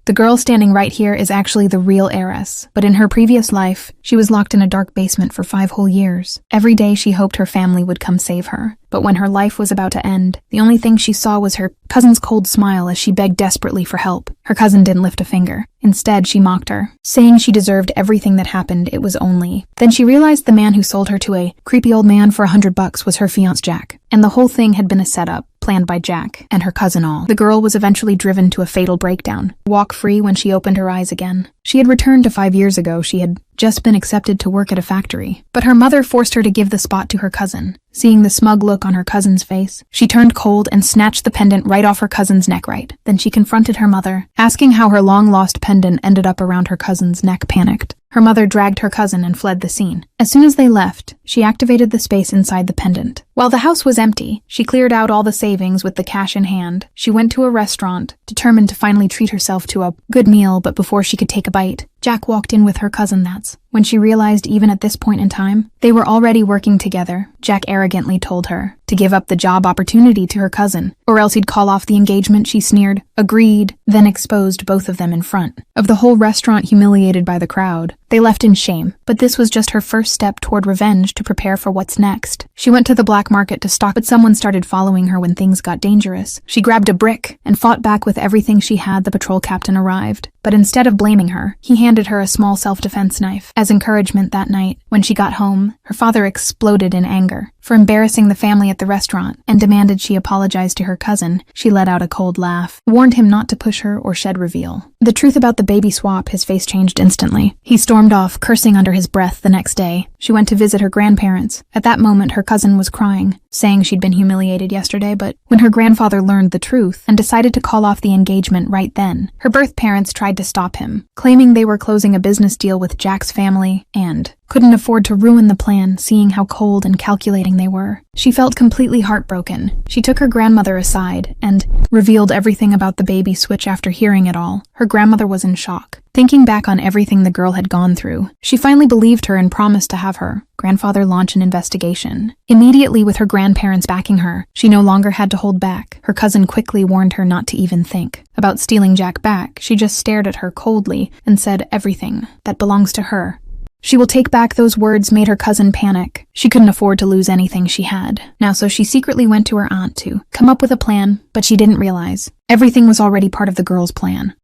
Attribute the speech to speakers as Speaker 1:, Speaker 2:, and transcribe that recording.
Speaker 1: The girl standing right here is actually the real heiress, but in her previous life, she was locked in a dark basement for 5 whole years. Every day she hoped her family would come save her. But when her life was about to end, the only thing she saw was her cousin's cold smile as she begged desperately for help. Her cousin didn't lift a finger. Instead, she mocked her, saying she deserved everything that happened, it was only. Then she realized the man who sold her to a creepy old man for $100 was her fiancé Jack. And the whole thing had been a setup, planned by Jack and her cousin all. The girl was eventually driven to a fatal breakdown, walk free when she opened her eyes again. She had returned to 5 years ago. She had just been accepted to work at a factory. But her mother forced her to give the spot to her cousin. Seeing the smug look on her cousin's face, she turned cold and snatched the pendant right off her cousin's neck right. Then she confronted her mother, asking how her long-lost pendant ended up around her cousin's neck. Panicked, her mother dragged her cousin and fled the scene. As soon as they left, she activated the space inside the pendant. While the house was empty, she cleared out all the savings with the cash in hand. She went to a restaurant, determined to finally treat herself to a good meal, but before she could take a bite, Jack walked in with her cousin. That's when she realized even at this point in time, they were already working together. Jack arrogantly told her to give up the job opportunity to her cousin, or else he'd call off the engagement. She sneered, agreed, then exposed both of them in front of the whole restaurant, humiliated by the crowd. They left in shame, but this was just her first step toward revenge to prepare for what's next. She went to the black market to stock, but someone started following her when things got dangerous. She grabbed a brick and fought back with everything she had. The patrol captain arrived, but instead of blaming her, he handed her a small self-defense knife. As encouragement that night, when she got home, her father exploded in anger for embarrassing the family at the restaurant and demanded she apologize to her cousin. She let out a cold laugh, warned him not to push her or shed reveal the truth about the baby swap. His face changed instantly. He stormed off, cursing under his breath. The next day, she went to visit her grandparents. At that moment, her cousin was crying, saying she'd been humiliated yesterday, but when her grandfather learned the truth and decided to call off the engagement right then, her birth parents tried to stop him, claiming they were closing a business deal with Jack's family and couldn't afford to ruin the plan, seeing how cold and calculating they were. She felt completely heartbroken. She took her grandmother aside and revealed everything about the baby switch. After hearing it all, her grandmother was in shock. Thinking back on everything the girl had gone through, she finally believed her and promised to have her grandfather launch an investigation. Immediately, with her grandparents backing her, she no longer had to hold back. Her cousin quickly warned her not to even think about stealing Jack back. She just stared at her coldly and said, everything that belongs to her. She will take back. Those words made her cousin panic. She couldn't afford to lose anything she had now, so she secretly went to her aunt to come up with a plan, but she didn't realize everything was already part of the girl's plan.